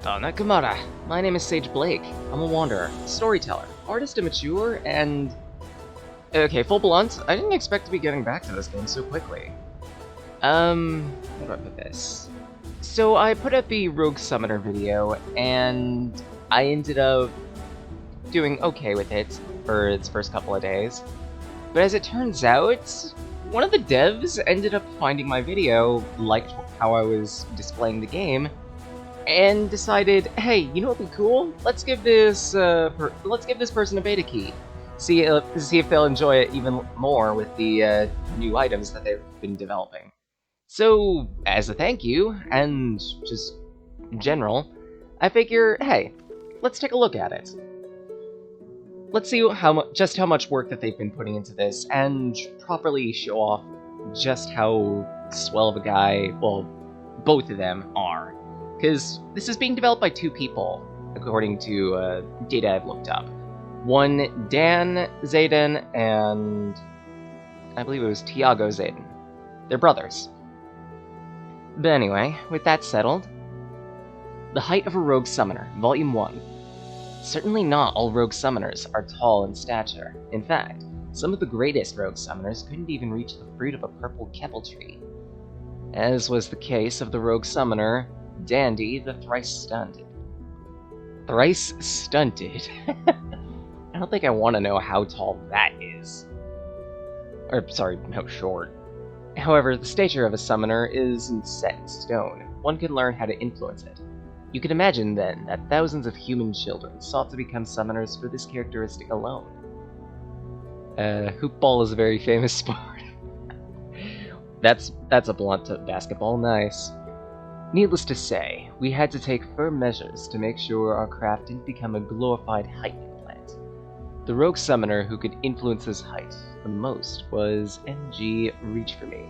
Oh, Nakamura. My name is Sage Blake. I'm a wanderer, storyteller, artist and mature, and... Okay, full blunt, I didn't expect to be getting back to this game so quickly. How do I put this? So I put up the Rogue Summoner video, and I ended up doing okay with it for its first couple of days. But as it turns out, one of the devs ended up finding my video, liked how I was displaying the game, and decided, hey, you know what would be cool? Let's give this person a beta key. See if they'll enjoy it even more with the new items that they've been developing. So, as a thank you, and just general, I figure, hey, let's take a look at it. Let's see just how much work that they've been putting into this, and properly show off just how swell of a guy, well, both of them are. Because this is being developed by two people, according to data I've looked up. One, Dan Zayden, and I believe it was Tiago Zayden. They're brothers. But anyway, with that settled, The Height of a Rogue Summoner, Volume 1. Certainly not all rogue summoners are tall in stature. In fact, some of the greatest rogue summoners couldn't even reach the fruit of a purple keppel tree. As was the case of the rogue summoner, Dandy the Thrice Stunted. Thrice Stunted? I don't think I want to know how tall that is. Or, sorry, how short. However, the stature of a summoner isn't set in stone. One can learn how to influence it. You can imagine, then, that thousands of human children sought to become summoners for this characteristic alone. Hoopball is a very famous sport. That's a blunt to basketball, nice. Needless to say, we had to take firm measures to make sure our craft didn't become a glorified height implant. The rogue summoner who could influence his height the most was MG Reach For Me,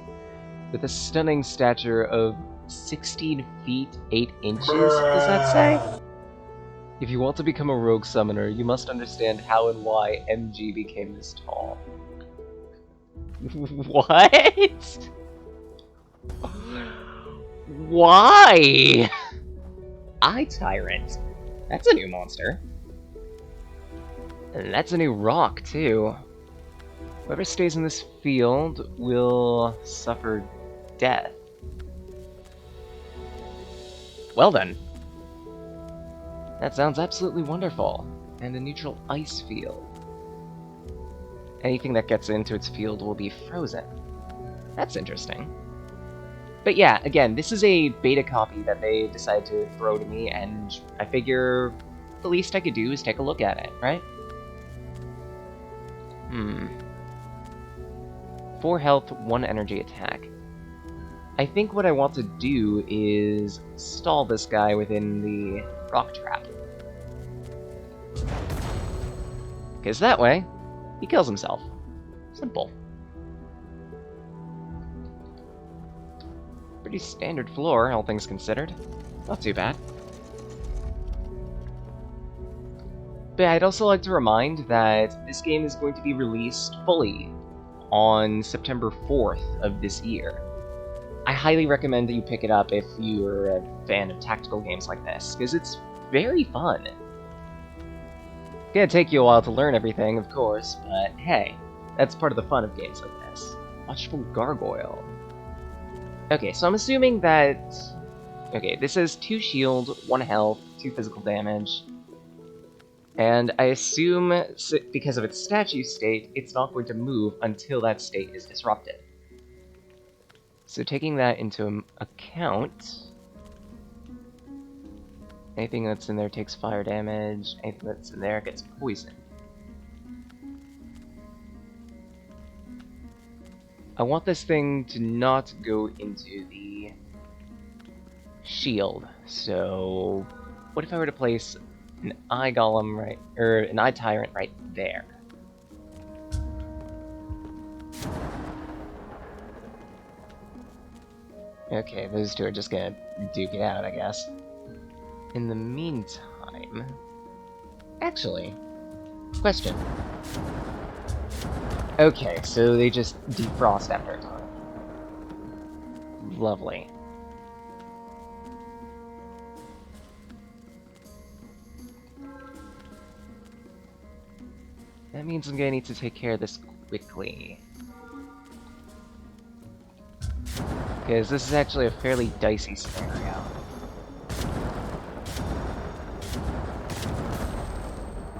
with a stunning stature of 16 feet 8 inches, does that say? If you want to become a rogue summoner, you must understand how and why MG became this tall. What? Why? Eye Tyrant. That's a new monster. And that's a new rock, too. Whoever stays in this field will suffer death. Well then. That sounds absolutely wonderful. And a neutral ice field. Anything that gets into its field will be frozen. That's interesting. But yeah, again, this is a beta copy that they decided to throw to me, and I figure the least I could do is take a look at it, right? 4 health, 1 energy attack. I think what I want to do is stall this guy within the rock trap. Because that way, he kills himself. Simple. Pretty standard floor, all things considered. Not too bad. But I'd also like to remind that this game is going to be released fully on September 4th of this year. I highly recommend that you pick it up if you're a fan of tactical games like this, because it's very fun. It's gonna take you a while to learn everything, of course, but hey, that's part of the fun of games like this. Watchful Gargoyle. Okay, so I'm assuming that... Okay, this is 2 shield, 1 health, 2 physical damage. And I assume, because of its statue state, it's not going to move until that state is disrupted. So taking that into account... Anything that's in there takes fire damage, anything that's in there gets poisoned. I want this thing to not go into the shield, so what if I were to place an eye golem right, or an eye tyrant right there? Okay, those two are just gonna duke it out, I guess. In the meantime... Actually, question. Okay, so they just defrost after a time. Lovely. That means I'm gonna need to take care of this quickly. Because this is actually a fairly dicey scenario.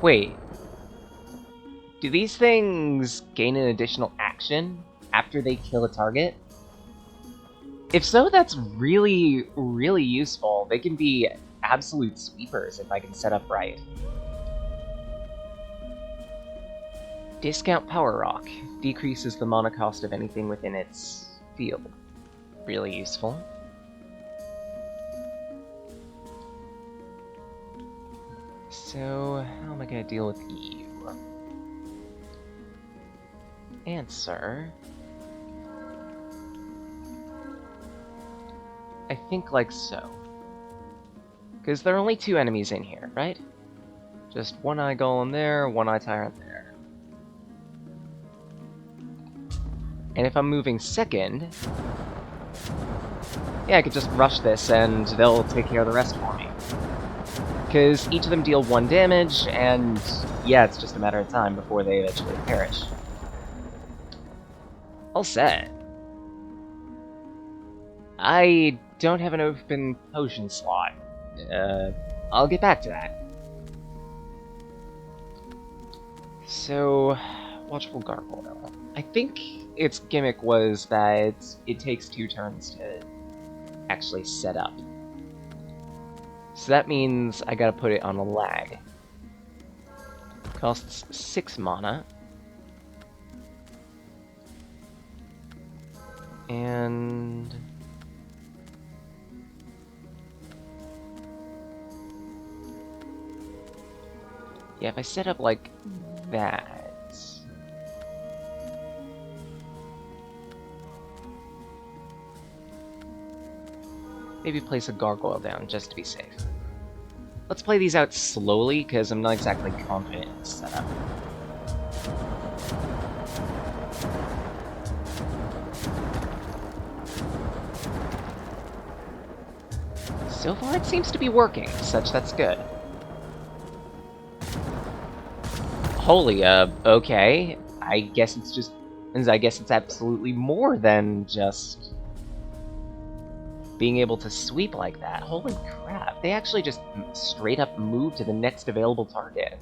Wait. Do these things gain an additional action after they kill a target? If so, that's really, really useful. They can be absolute sweepers if I can set up right. Discount Power Rock. Decreases the mana cost of anything within its field. Really useful. So, how am I gonna deal with you? Answer. I think like so. Because there are only 2 enemies in here, right? Just one Eye Golem there, one Eye Tyrant there. And if I'm moving second, yeah, I could just rush this and they'll take care of the rest for me. Because each of them deal 1 damage, and yeah, it's just a matter of time before they eventually perish. All set. I don't have an open potion slot. I'll get back to that. So, Watchful Gargoyle. I think its gimmick was that it takes 2 turns to actually set up. So that means I gotta put it on a lag. Costs 6 mana. And... yeah, if I set up like that... maybe place a gargoyle down, just to be safe. Let's play these out slowly, because I'm not exactly confident in this setup. So far it seems to be working, such that's good. Holy, okay. I guess it's absolutely more than just being able to sweep like that. Holy crap, they actually just straight up move to the next available target.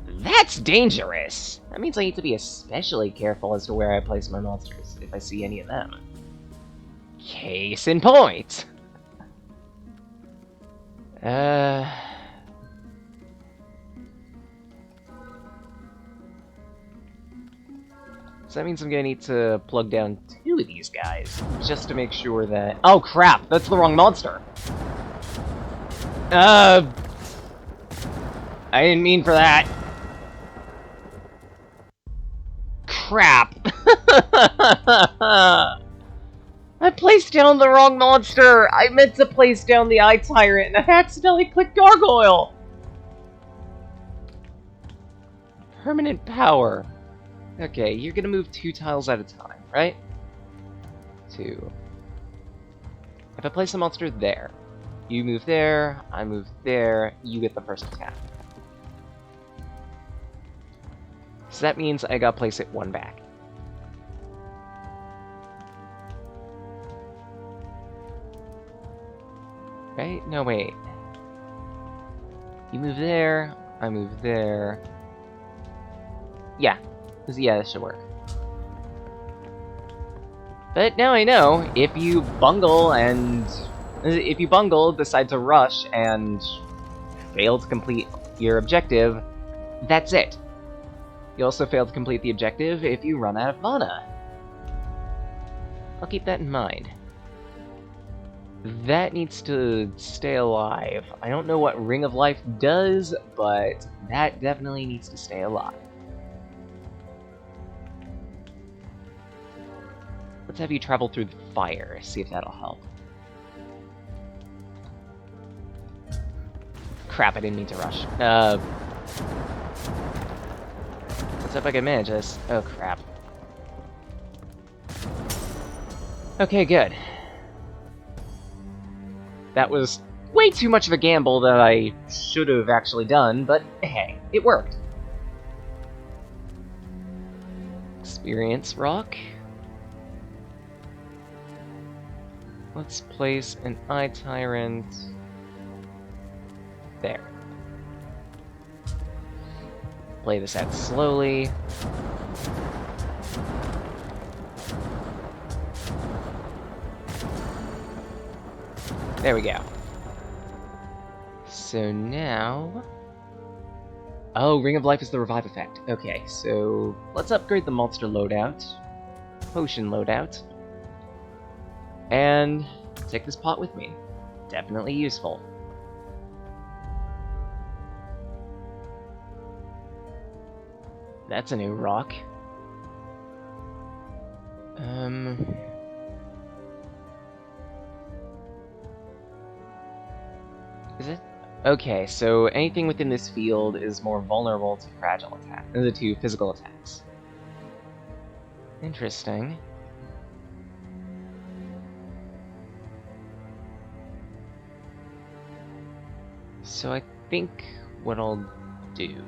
That's dangerous! That means I need to be especially careful as to where I place my monsters, if I see any of them. Case in point! So that means I'm gonna need to plug down 2 of these guys, just to make sure that... oh crap, that's the wrong monster! I didn't mean for that. Crap! I placed down the wrong monster! I meant to place down the Eye Tyrant, and I accidentally clicked Gargoyle! Permanent power. Okay, you're gonna move 2 tiles at a time, right? 2. If I place a monster there, you move there, I move there, you get the first attack. So that means I gotta place it 1 back. Right? No, wait. You move there, I move there. Yeah. Yeah, that should work. But now I know, if you bungle, decide to rush, and fail to complete your objective, that's it. You also fail to complete the objective if you run out of mana. I'll keep that in mind. That needs to stay alive. I don't know what Ring of Life does, but that definitely needs to stay alive. Let's have you travel through the fire, see if that'll help. Crap, I didn't mean to rush. Let's see if I can manage this. Oh, crap. Okay, good. That was way too much of a gamble that I should have actually done, but hey, it worked. experience rock. Let's place an Eye Tyrant there. Play this out slowly. There we go. So now... Oh, Ring of Life is the revive effect. Okay, so let's upgrade the monster loadout. Potion loadout. And take this pot with me. Definitely useful. That's a new rock. Is it? Okay, so anything within this field is more vulnerable to fragile attack, to physical attacks. Interesting. So I think what I'll do...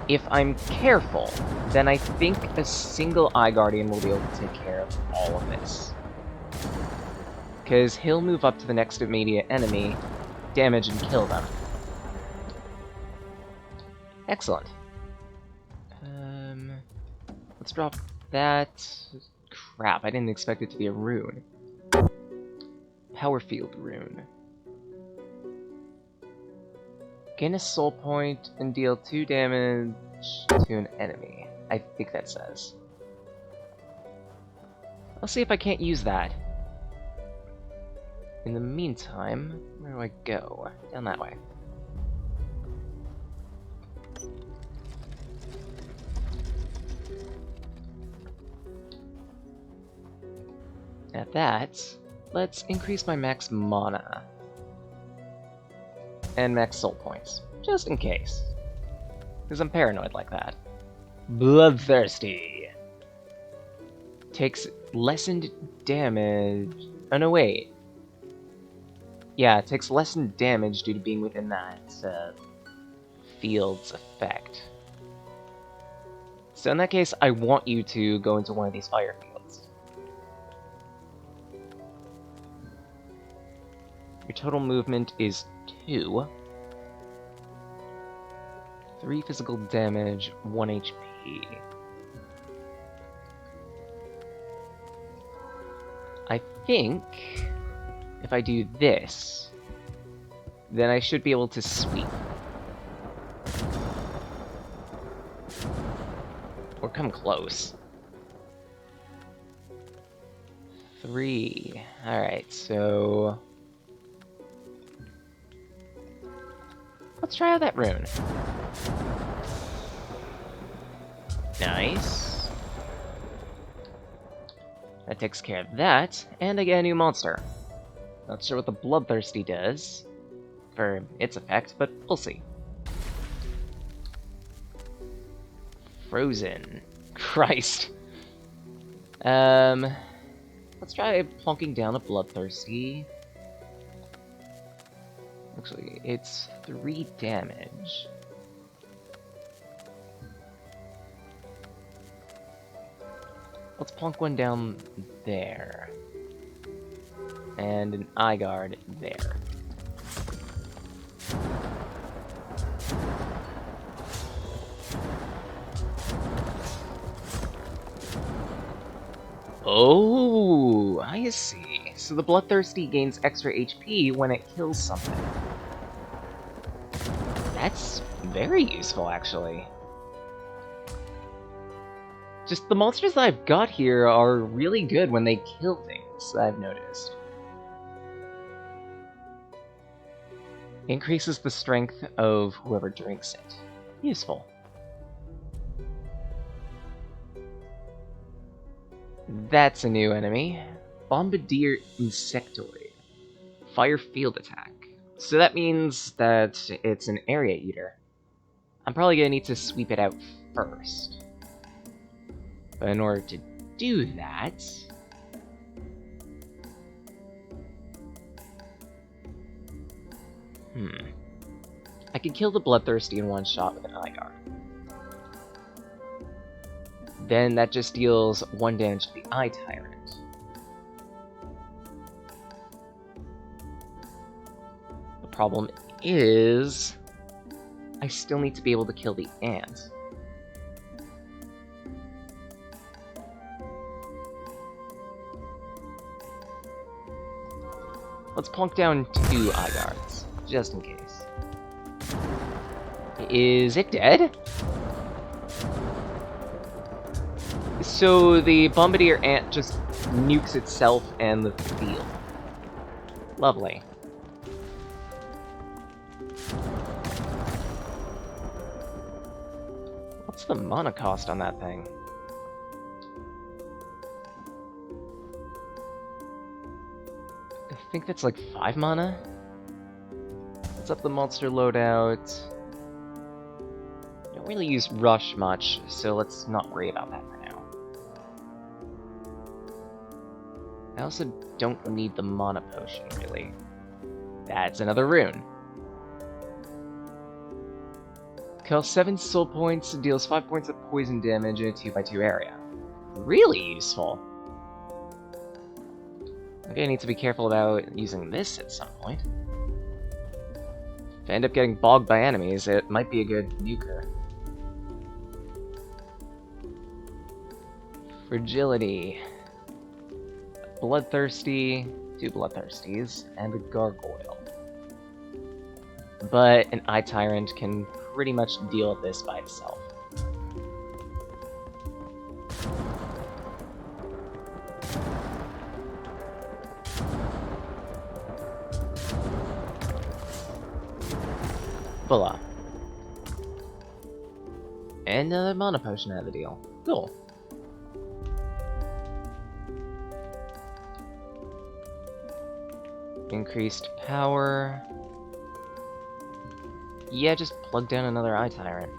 If I'm careful, then I think a single Eye Guardian will be able to take care of all of this. Because he'll move up to the next immediate enemy, damage and kill them. Excellent. Let's drop that. Crap, I didn't expect it to be a rune. Power Field rune. Gain a soul point and deal 2 damage to an enemy. I think that says. I'll see if I can't use that. In the meantime, where do I go? Down that way. At that, let's increase my max mana. And max soul points, just in case. Because I'm paranoid like that. Bloodthirsty! Takes lessened damage... Oh no, wait. Yeah, it takes lessened damage due to being within that field's effect. So in that case, I want you to go into one of these fire fields. Your total movement is 2. 3 physical damage, 1 HP. I think if I do this, then I should be able to sweep. Or come close. 3. Alright, so... let's try out that rune. Nice. That takes care of that, and I get a new monster. Not sure what the Bloodthirsty does for its effect, but we'll see. Frozen. Christ. Let's try plonking down a Bloodthirsty. Actually, it's 3 damage. Let's plonk one down there. And an Eye Guard there. Oh, I see. So the Bloodthirsty gains extra HP when it kills something. That's very useful, actually. Just the monsters that I've got here are really good when they kill things, I've noticed. Increases the strength of whoever drinks it. Useful. That's a new enemy. Bombardier Insectoid. Fire field attack. So that means that it's an area eater. I'm probably gonna need to sweep it out first. But in order to do that... I could kill the Bloodthirsty in one shot with an Eye Guard. then that just deals 1 damage to the Eye Tyrant. The problem is, I still need to be able to kill the ant. Let's plunk down 2 eye guards, just in case. Is it dead? So the Bombardier ant just nukes itself and the field. Lovely. What's the mana cost on that thing? I think that's like 5 mana. Let's up the monster loadout. Don't really use Rush much, so let's not worry about that for now. I also don't need the mana potion, really. That's another rune. Costs 7 soul points, deals 5 points of poison damage in a 2x2 area. Really useful. Okay, I need to be careful about using this at some point. If I end up getting bogged by enemies, it might be a good nuker. Fragility. Bloodthirsty, 2 Bloodthirsties, and a Gargoyle. But an Eye Tyrant can pretty much deal with this by itself. Voila. And a mana potion out of the deal. Cool. Increased power. Yeah, just plug down another Eye Tyrant.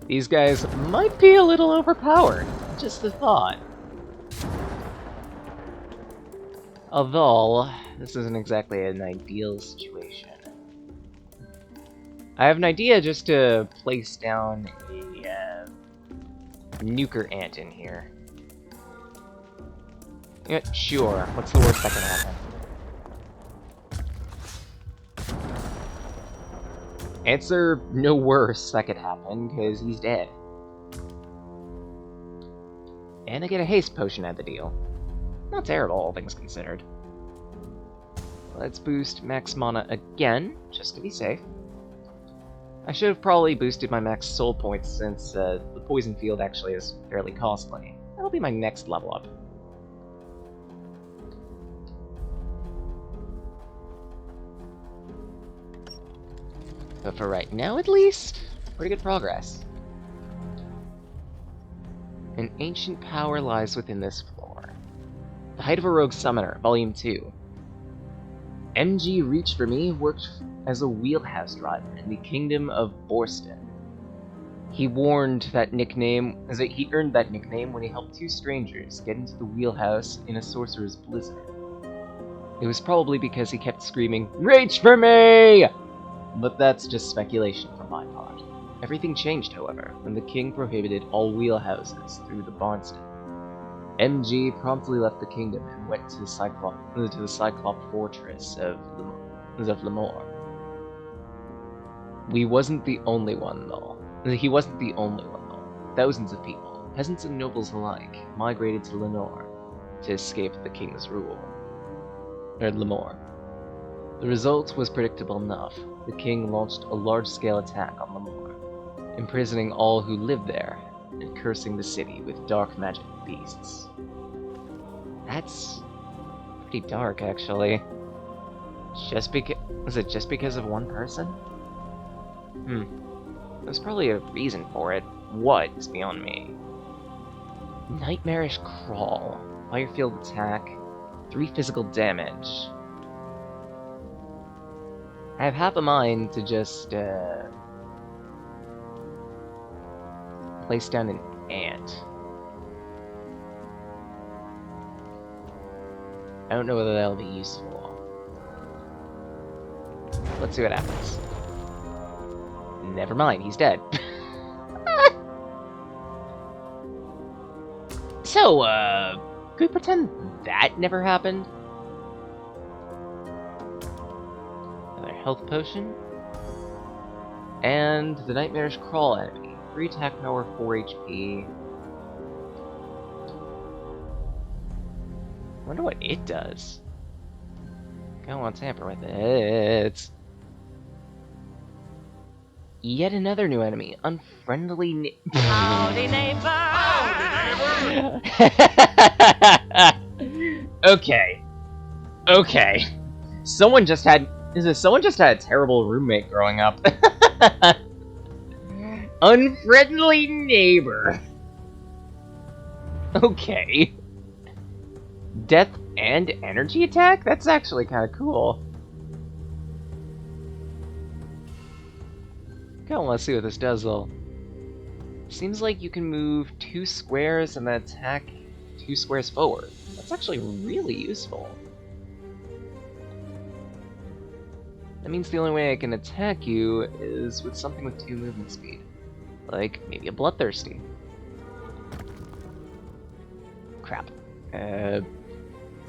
These guys might be a little overpowered. Just a thought. Although, this isn't exactly an ideal situation. I have an idea just to place down a nuker ant in here. Yeah, sure. What's the worst that can happen? Answer no worse that could happen, because he's dead. And I get a haste potion at the deal. Not terrible, all things considered. Let's boost max mana again, just to be safe. I should have probably boosted my max soul points since the poison field actually is fairly costly. That'll be my next level up. But for right now, at least, pretty good progress. An ancient power lies within this floor. The Height of a Rogue Summoner, Volume 2. MG Reach for Me worked as a wheelhouse driver in the Kingdom of Borston. He earned that nickname when he helped 2 strangers get into the wheelhouse in a sorcerer's blizzard. It was probably because he kept screaming, "Reach for me!" But that's just speculation from my part. Everything changed, however, when the king prohibited all wheelhouses through the Barnston. MG promptly left the kingdom and went to the Cyclop fortress of Lemore. He wasn't the only one, though. Thousands of people, peasants and nobles alike, migrated to Lenore to escape the king's rule. Lemore. The result was predictable enough. The king launched a large-scale attack on Lemore, imprisoning all who lived there and cursing the city with dark magic beasts. That's pretty dark, actually. Was it just because of one person? There's probably a reason for it. What is beyond me. Nightmarish Crawl. Firefield attack. 3 physical damage. I have half a mind to just, place down an ant. I don't know whether that'll be useful. Let's see what happens. Never mind, he's dead. So, could we pretend that never happened? Another health potion. And the Nightmarish Crawl enemy. 3 attack power, 4 HP. Wonder what it does. Don't want to tamper with it. Yet another new enemy. Unfriendly Howdy, neighbor! Howdy, neighbor! Okay. Okay. Someone just had a terrible roommate growing up. Unfriendly neighbor. Okay. Death and energy attack? That's actually kind of cool. Kinda wanna see what this does though. Seems like you can move 2 squares and then attack 2 squares forward. That's actually really useful. That means the only way I can attack you is with something with 2 movement speed. Like, maybe a Bloodthirsty. Crap. There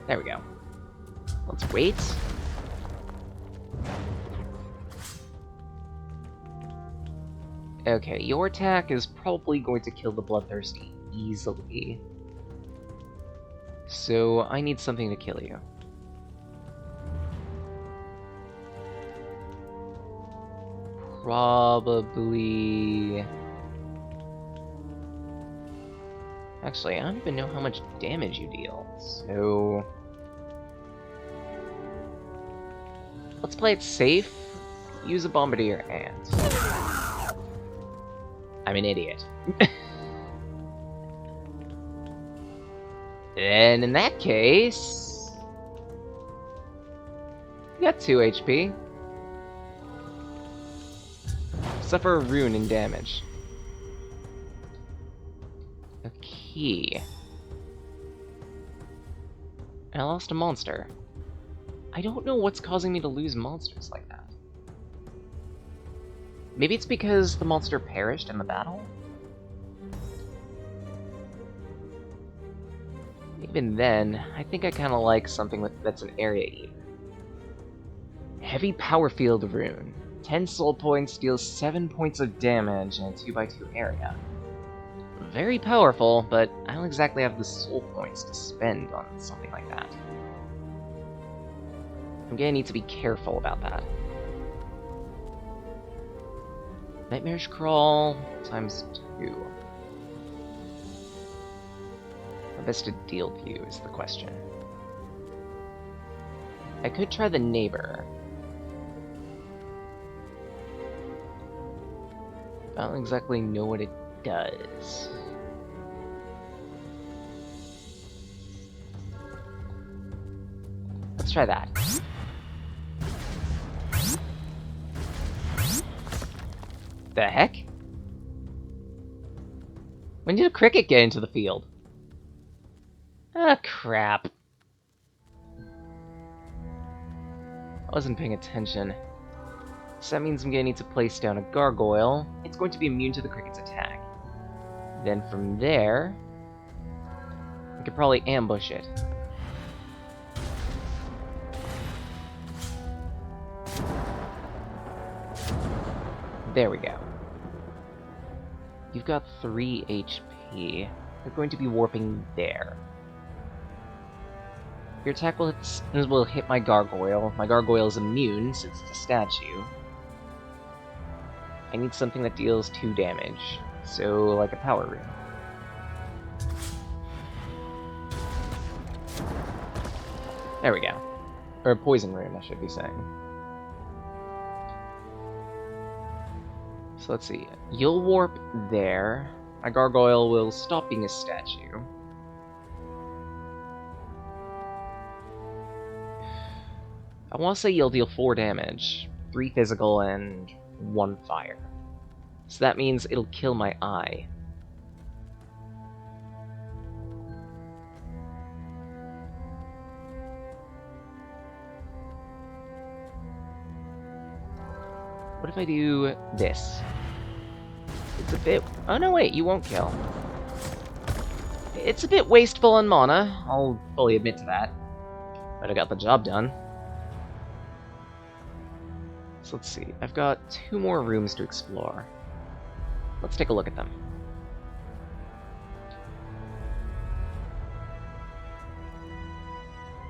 we go. Let's wait. Okay, your attack is probably going to kill the Bloodthirsty easily. So, I need something to kill you. Probably... Actually, I don't even know how much damage you deal, so... Let's play it safe. Use a Bombardier Ant. I'm an idiot. And in that case... You got 2 HP. Suffer a rune and damage. A key. And I lost a monster. I don't know what's causing me to lose monsters like that. Maybe it's because the monster perished in the battle? Even then, I think I kinda like something that's an area eater. Heavy Power Field Rune. 10 soul points deals 7 points of damage in a 2x2 area. Very powerful, but I don't exactly have the soul points to spend on something like that. I'm gonna need to be careful about that. Nightmarish Crawl times 2. How best to deal to you is the question. I could try the neighbor. I don't exactly know what it does. Let's try that. The heck? When did a cricket get into the field? Ah, crap. I wasn't paying attention. So that means I'm gonna need to place down a gargoyle. It's going to be immune to the cricket's attack. Then from there, I could probably ambush it. There we go. You've got 3 HP. You're going to be warping there. Your attack will hit my gargoyle. My gargoyle is immune since it's a statue. I need something that deals 2 damage, so like a power rune. There we go. Or a poison rune, I should be saying. So let's see. You'll warp there. My gargoyle will stop being a statue. I want to say you'll deal 4 damage. 3 physical and 1 fire. So that means it'll kill my eye. What if I do this? It's a bit... Oh, no, wait, you won't kill. It's a bit wasteful on mana, I'll fully admit to that. But I got the job done. So let's see, I've got 2 more rooms to explore. Let's take a look at them.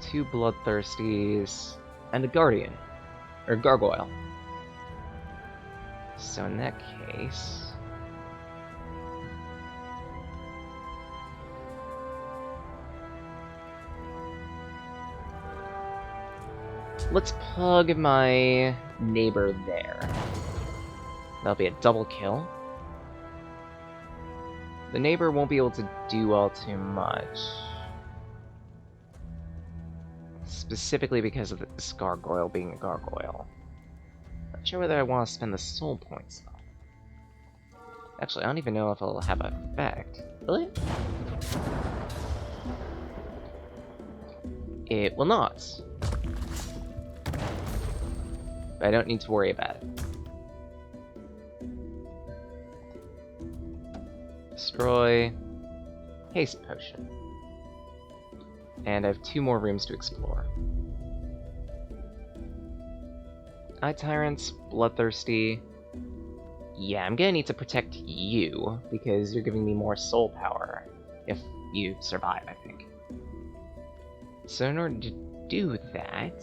Two Bloodthirsties, and a Guardian, or Gargoyle. So in that case... let's plug my neighbor there. That'll be a double kill. The neighbor won't be able to do all too much. Specifically because of this gargoyle being a gargoyle. Not sure whether I want to spend the soul points though. Actually, I don't even know if it'll have an effect. Will it? It will not. But I don't need to worry about it. Destroy. Haste potion. And I have 2 more rooms to explore. Eye Tyrants, Bloodthirsty. Yeah, I'm gonna need to protect you, because you're giving me more soul power, if you survive, I think. So in order to do that...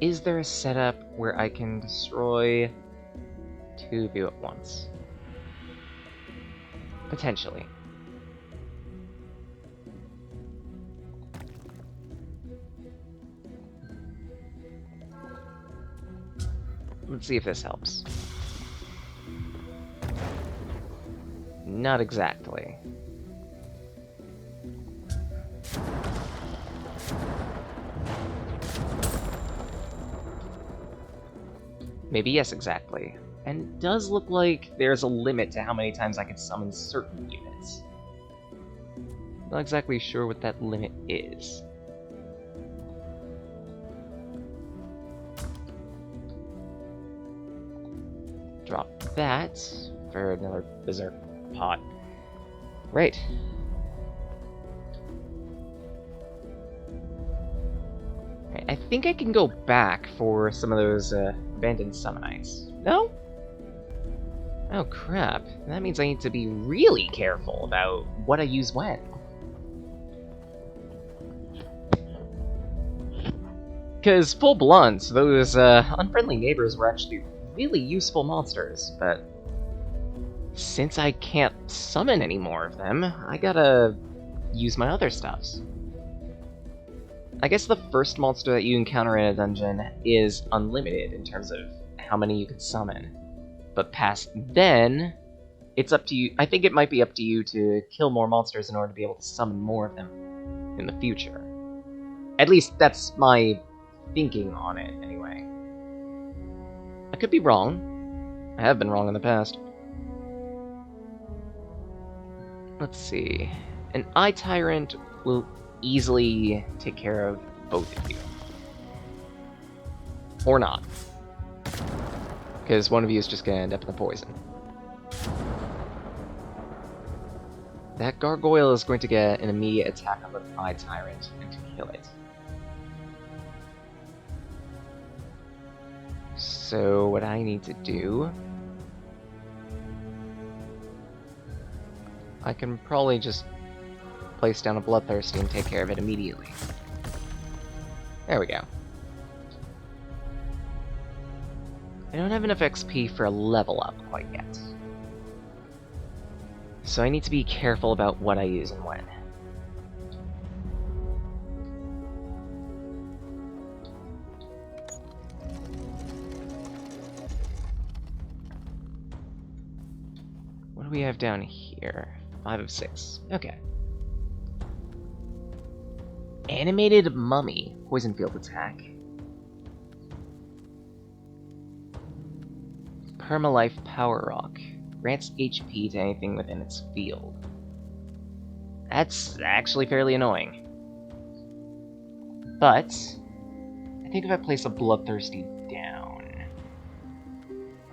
is there a setup where I can destroy 2 of you at once? Potentially. Let's see if this helps. Not exactly. Maybe yes, exactly. And it does look like there's a limit to how many times I can summon certain units. Not exactly sure what that limit is. Drop that for another Berserk pot. Right. I think I can go back for some of those abandoned summonites. No? Oh crap. That means I need to be really careful about what I use when. Because, full blunt, those unfriendly neighbors were actually really useful monsters, but since I can't summon any more of them, I gotta use my other stuffs. I guess the first monster that you encounter in a dungeon is unlimited in terms of how many you can summon. But past then, it's up to you. I think it might be up to you to kill more monsters in order to be able to summon more of them in the future. At least that's my thinking on it, anyway. I could be wrong. I have been wrong in the past. Let's see. An Eye Tyrant will easily take care of both of you. Or not. Because one of you is just going to end up in the poison. That gargoyle is going to get an immediate attack on the Eye Tyrant and to kill it. So what I need to do... I can probably just place down a Bloodthirsty and take care of it immediately. There we go. I don't have enough XP for a level up quite yet. So I need to be careful about what I use and when. What do we have down here? 5 of 6. Okay. Animated Mummy. Poison Field Attack. Permalife Power Rock. Grants HP to anything within its field. That's actually fairly annoying. But I think if I place a Bloodthirsty down,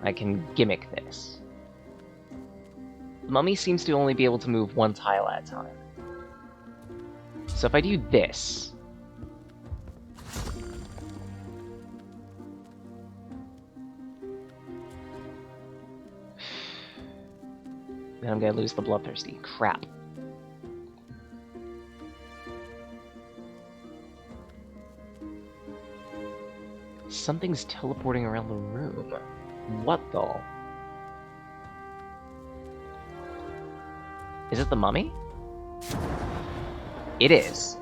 I can gimmick this. The mummy seems to only be able to move one tile at a time. So if I do this, then I'm gonna lose the Bloodthirsty. Crap. Something's teleporting around the room. What though? Is it the mummy? It is.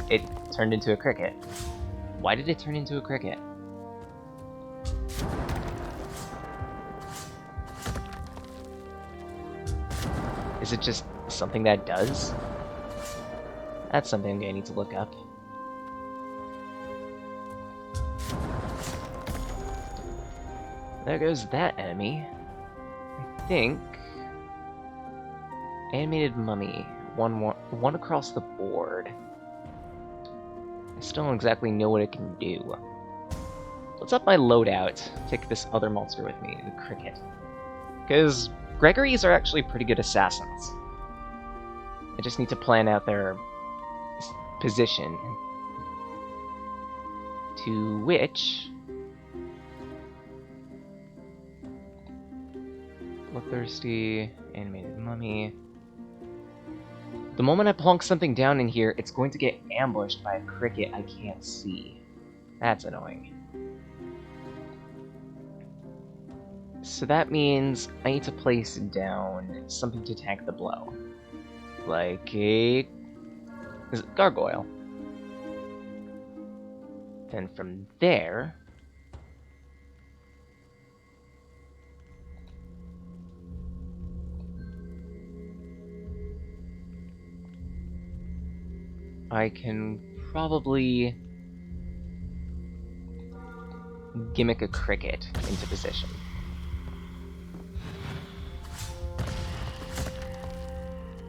It turned into a cricket. Why did it turn into a cricket? Is it just something that does? That's something I'm gonna need to look up. There goes that enemy. I think... Animated mummy. One across the board. I still don't exactly know what it can do. Let's up my loadout. Take this other monster with me, the cricket. Because Gregories are actually pretty good assassins. I just need to plan out their position. To which... Bloodthirsty, animated mummy. The moment I plonk something down in here, it's going to get ambushed by a cricket I can't see. That's annoying. So that means I need to place down something to tank the blow. Like a... Is it gargoyle? Then from there... I can probably gimmick a cricket into position.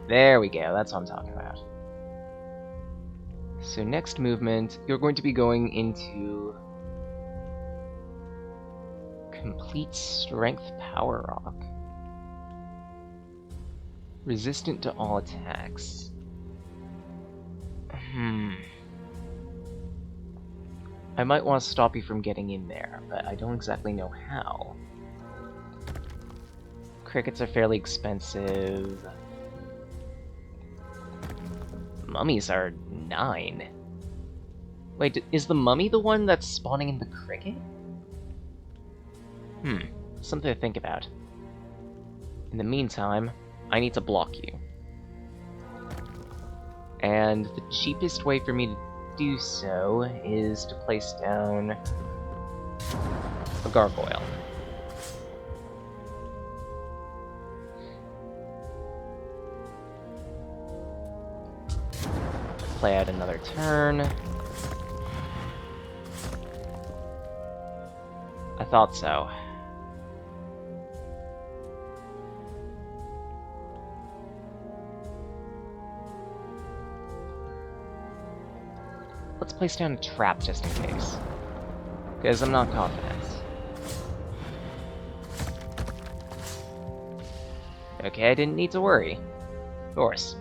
There we go, that's what I'm talking about. So next movement, you're going to be going into Complete Strength Power Rock. Resistant to all attacks. I might want to stop you from getting in there, but I don't exactly know how. Crickets are fairly expensive. Mummies are 9. Wait, is the mummy the one that's spawning in the cricket? Something to think about. In the meantime, I need to block you. And the cheapest way for me to do so is to place down a gargoyle. Play out another turn. I thought so. Let's place down a trap just in case. Because I'm not confident. Okay, I didn't need to worry. Of course.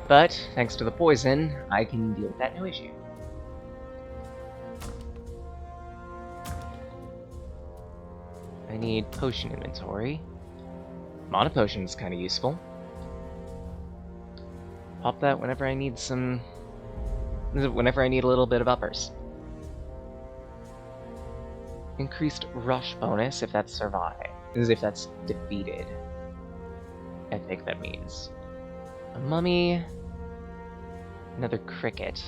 But, thanks to the poison, I can deal with that no issue. I need potion inventory. Mana potion is kind of useful. Pop that whenever I need some... Whenever I need a little bit of uppers. Increased rush bonus if that's survived. If that's defeated. I think that means. A mummy. Another cricket.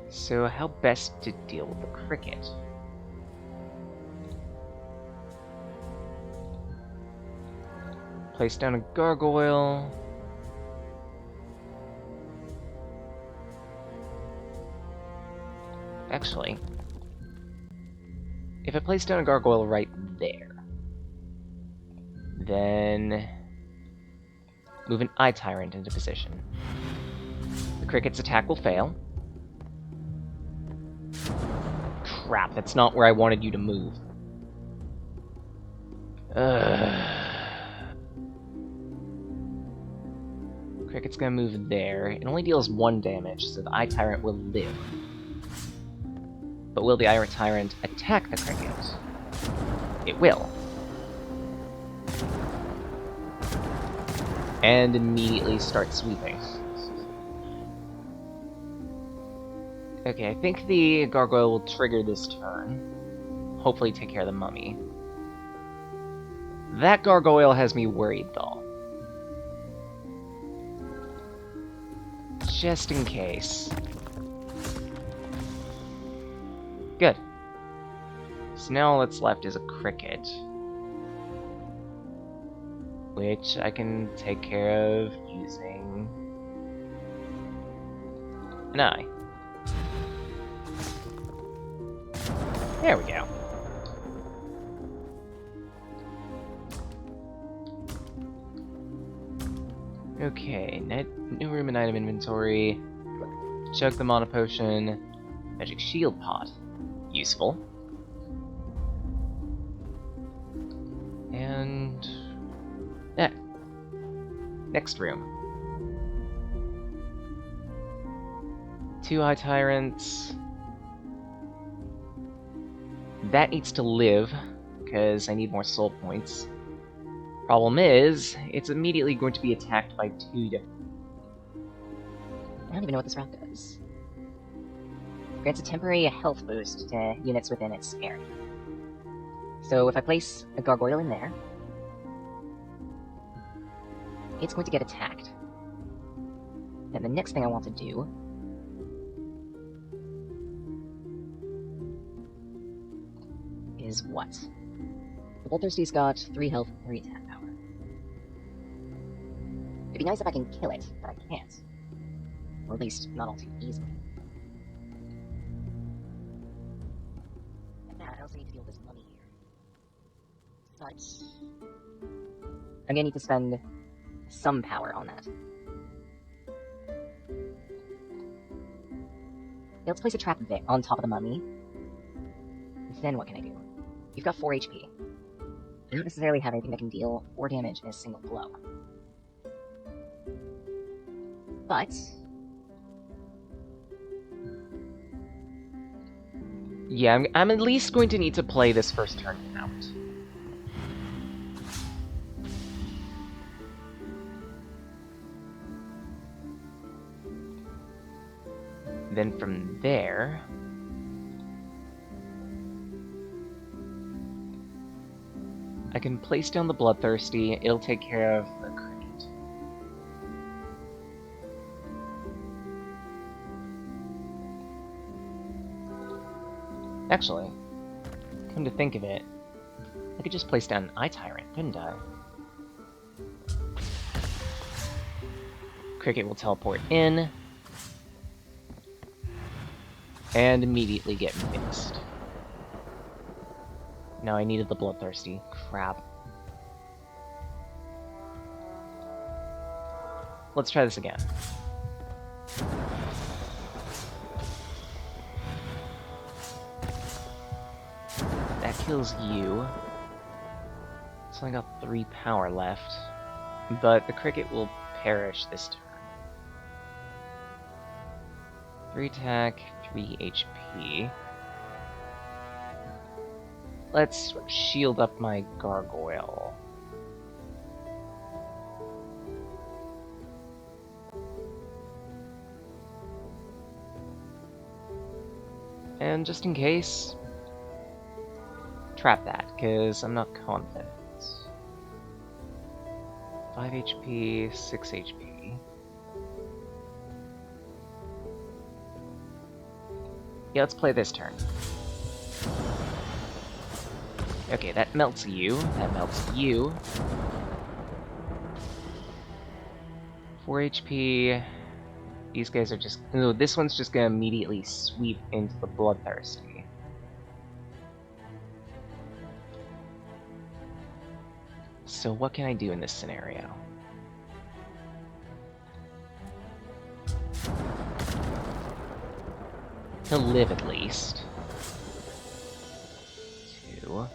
So how best to deal with the cricket? Place down a gargoyle. Actually, if I place down a gargoyle right there, then move an Eye Tyrant into position. The cricket's attack will fail. Crap, that's not where I wanted you to move. Cricket's gonna move there. It only deals 1 damage, so the Eye Tyrant will live. But will the Eye Tyrant attack the cricket? It will. And immediately start sweeping. Okay, I think the gargoyle will trigger this turn. Hopefully take care of the mummy. That gargoyle has me worried, though. Just in case. Good. So now all that's left is a cricket. Which I can take care of using an eye. There we go. Okay, new room and item inventory. Chug the mana potion. Magic shield pot. Useful. And next room. 2 Eye Tyrants. That needs to live, because I need more soul points. Problem is, it's immediately going to be attacked by 2 different... I don't even know what this route does. Grants a temporary health boost to units within its area. So if I place a gargoyle in there, it's going to get attacked. And the next thing I want to do is what? The Bloodthirsty's got 3 health, 3 attack power. It'd be nice if I can kill it, but I can't. Or at least, not all too easily. And now I also need to deal with this mummy here. But I'm gonna need to spend some power on that. Okay, let's place a trap there on top of the mummy. Then what can I do? You've got 4 HP. I don't necessarily have anything that can deal 4 damage in a single blow. But Yeah, I'm at least going to need to play this first turn out. Then from there... I can place down the Bloodthirsty, it'll take care of the cricket. Actually, come to think of it, I could just place down an Eye Tyrant, couldn't I? Cricket will teleport in, and immediately get mixed. No, I needed the Bloodthirsty. Crap. Let's try this again. That kills you. It's only got 3 power left. But the cricket will perish this turn. 3 attack, 3 HP. Let's shield up my gargoyle. And just in case, trap that, because I'm not confident. 5 HP, 6 HP. Yeah, let's play this turn. Okay, that melts you. That melts you. 4 HP. These guys are just... No, this one's just gonna immediately sweep into the Bloodthirsty. So what can I do in this scenario? He'll live at least. 2.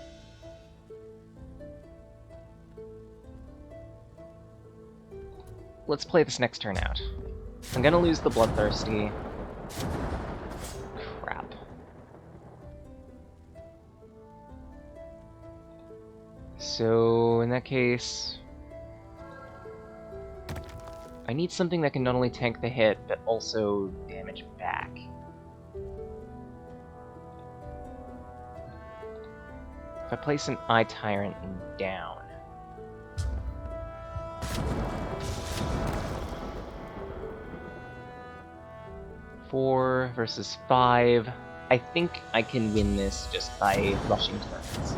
Let's play this next turn out. I'm gonna lose the Bloodthirsty. Crap. So, in that case... I need something that can not only tank the hit, but also damage back. If I place an Eye Tyrant and down... Four versus 5. I think I can win this just by rushing turns.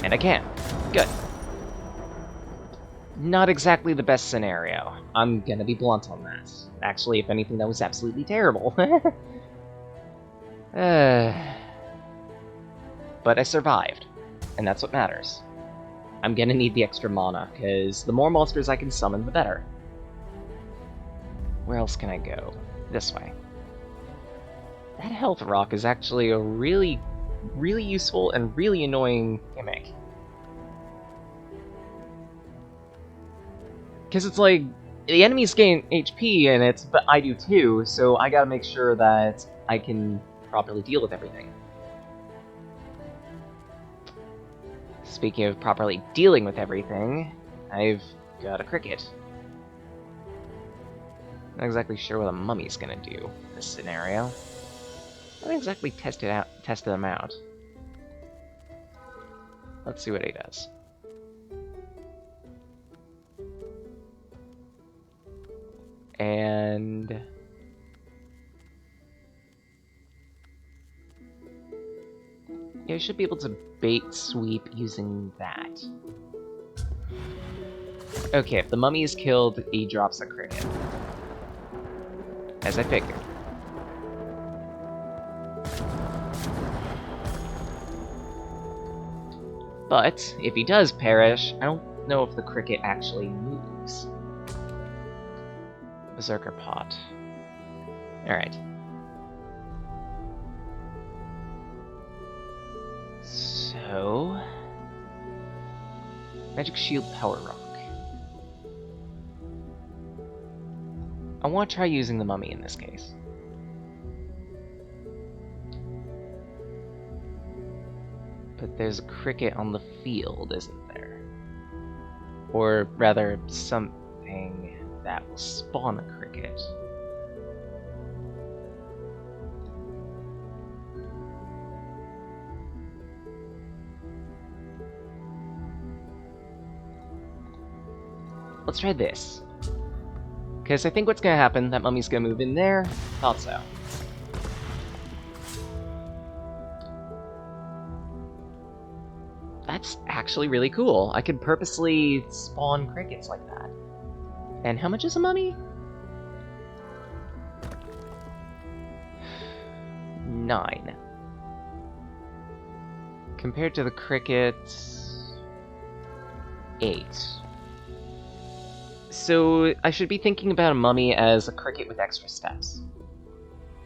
And I can. Good. Not exactly the best scenario. I'm gonna be blunt on that. Actually, if anything, that was absolutely terrible. But I survived, and that's what matters. I'm gonna need the extra mana, because the more monsters I can summon, the better. Where else can I go? This way. That health rock is actually a really useful and really annoying gimmick. Because it's like, the enemies gain HP in it, but I do too, so I gotta make sure that I can properly deal with everything. Speaking of properly dealing with everything, I've got a cricket. Not exactly sure what a mummy's gonna do in this scenario. I haven't exactly tested them out. Let's see what he does. And... yeah, I should be able to bait sweep using that. Okay, if the mummy is killed, he drops a cricket. As I figured. But, if he does perish, I don't know if the cricket actually moves. Berserker Pot. Alright. So... Magic Shield Power Rock. I want to try using the mummy in this case. But there's a cricket on the field, isn't there? Or rather, something that will spawn a cricket. Let's try this. Because I think what's gonna happen, that mummy's gonna move in there. Thought so. That's actually really cool. I could purposely spawn crickets like that. And how much is a mummy? 9. Compared to the cricket... 8. So I should be thinking about a mummy as a cricket with extra steps.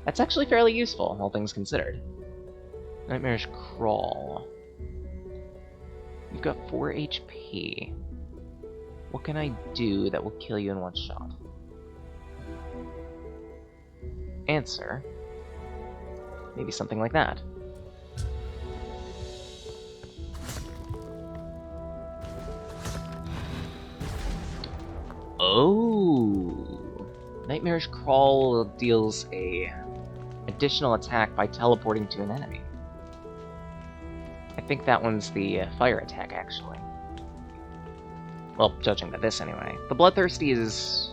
That's actually fairly useful, all things considered. Nightmarish Crawl. You've got 4 HP. What can I do that will kill you in one shot? Answer. Maybe something like that. Oh! Nightmarish Crawl deals a additional attack by teleporting to an enemy. I think that one's the fire attack, actually. Well, judging by this anyway. The Bloodthirsty is...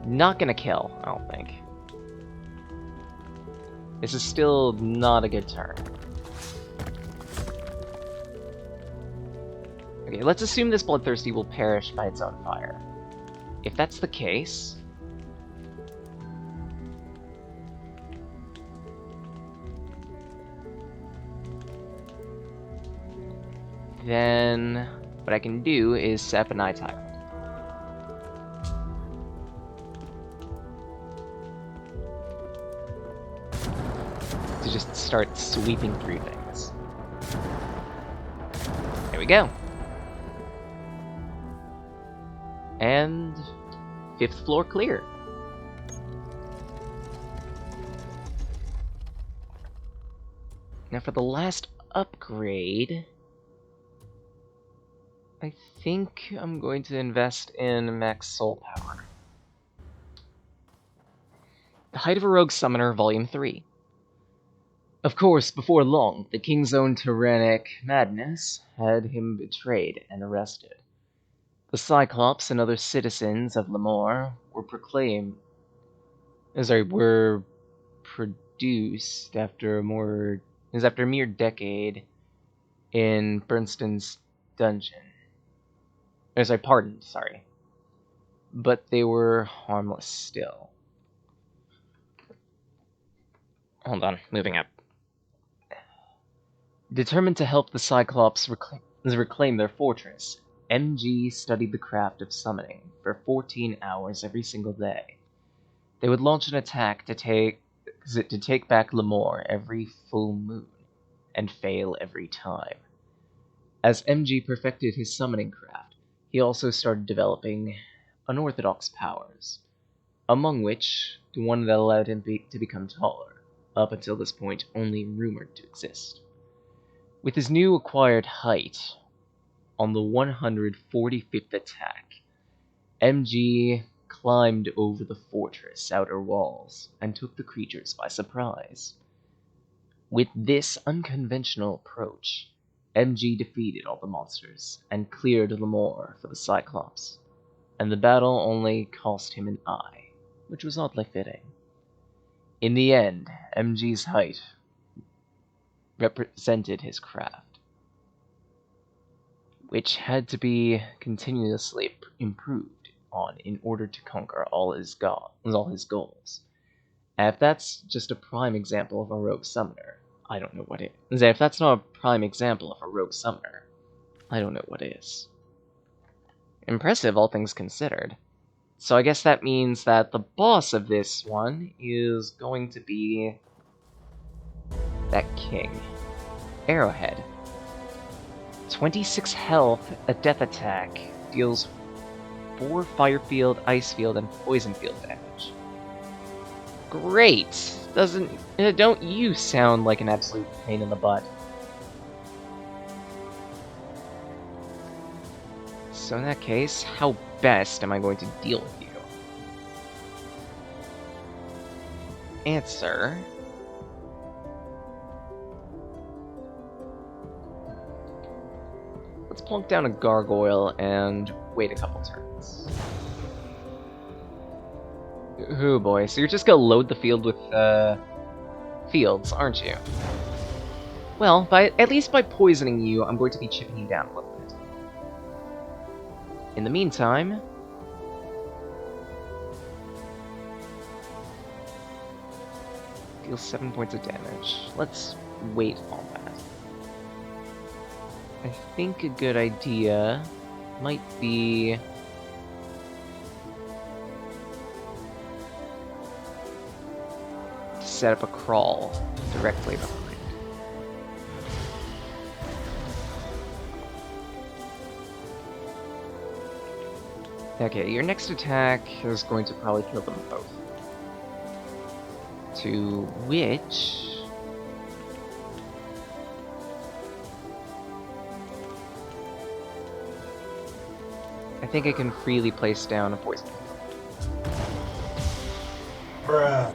not gonna kill, I don't think. This is still not a good turn. Okay, let's assume this Bloodthirsty will perish by its own fire. If that's the case... then what I can do is set up an Eye Tyrant. To just start sweeping through things. There we go. And 5th floor clear. Now for the last upgrade, I think I'm going to invest in max soul power. The Height of a Rogue Summoner, Volume 3. Of course, before long, the king's own tyrannic madness had him betrayed and arrested. The Cyclops and other citizens of Lemoore were produced after a mere decade in Bernstein's dungeon. Pardoned. But they were harmless still. Hold on, moving up. Determined to help the Cyclops reclaim their fortress, MG studied the craft of summoning for 14 hours every single day. They would launch an attack to take back Lemoore every full moon, and fail every time. As MG perfected his summoning craft, he also started developing unorthodox powers, among which the one that allowed him to become taller, up until this point only rumored to exist. With his new acquired height, on the 145th attack, MG climbed over the fortress' outer walls and took the creatures by surprise. With this unconventional approach, MG defeated all the monsters and cleared Lemoore for the Cyclops, and the battle only cost him an eye, which was oddly fitting. In the end, MG's height represented his craft, which had to be continuously improved on in order to conquer all his goals. And if that's just a prime example of a rogue summoner, I don't know what is. If that's not a prime example of a rogue summoner, I don't know what is. Impressive, all things considered. So I guess that means that the boss of this one is going to be that king. Arrowhead. 26 health, a death attack, deals 4 fire field, ice field, and poison field damage. Great! Don't you sound like an absolute pain in the butt. So in that case, how best am I going to deal with you? Answer. Let's plunk down a gargoyle and wait a couple turns. Oh boy, so you're just gonna load the field with, fields, aren't you? Well, at least by poisoning you, I'm going to be chipping you down a little bit. In the meantime... deal 7 points of damage. Let's wait on that. I think a good idea might be... to set up a crawl directly behind. Okay, your next attack is going to probably kill them both. To which... I think I can freely place down a poison. Bruh.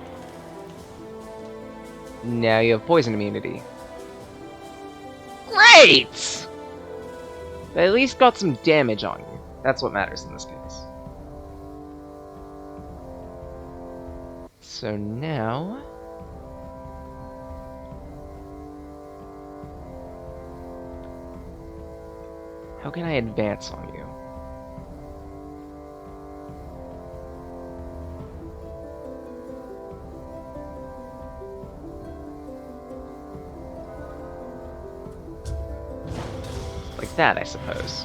Now you have poison immunity. Great! But at least got some damage on you. That's what matters in this case. So now... how can I advance on you? Like that, I suppose.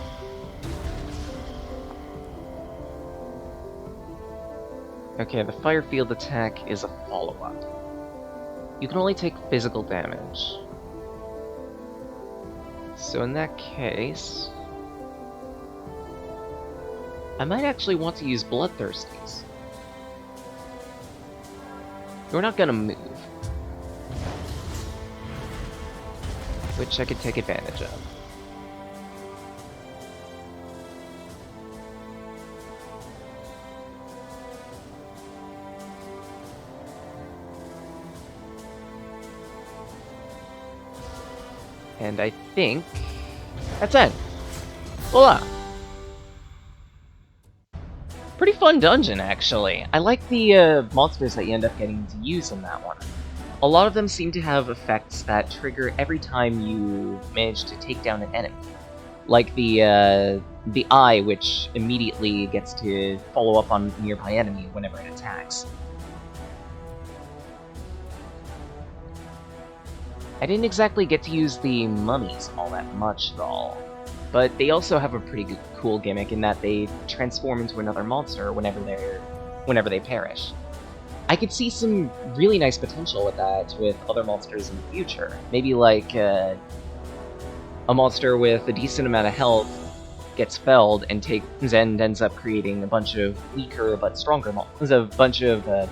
Okay, the fire field attack is a follow-up. You can only take physical damage. So in that case... I might actually want to use Bloodthirsties. You're not gonna move. Which I could take advantage of. And I think... that's it! Voila! Pretty fun dungeon, actually. I like the monsters that you end up getting to use in that one. A lot of them seem to have effects that trigger every time you manage to take down an enemy. Like the eye, which immediately gets to follow up on a nearby enemy whenever it attacks. I didn't exactly get to use the mummies all that much, though. But they also have a pretty cool gimmick in that they transform into another monster whenever they perish. I could see some really nice potential with that with other monsters in the future. Maybe like a monster with a decent amount of health gets felled and ends up creating a bunch of weaker but stronger monsters. A bunch of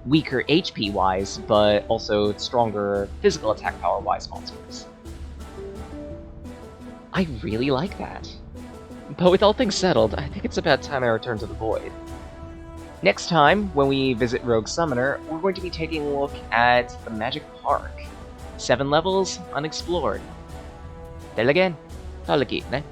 weaker HP-wise, but also stronger physical attack power-wise monsters. I really like that. But with all things settled, I think it's about time I return to the Void. Next time, when we visit Rogue Summoner, we're going to be taking a look at the Magic Park. 7 levels, unexplored. Till again, talaki, ne?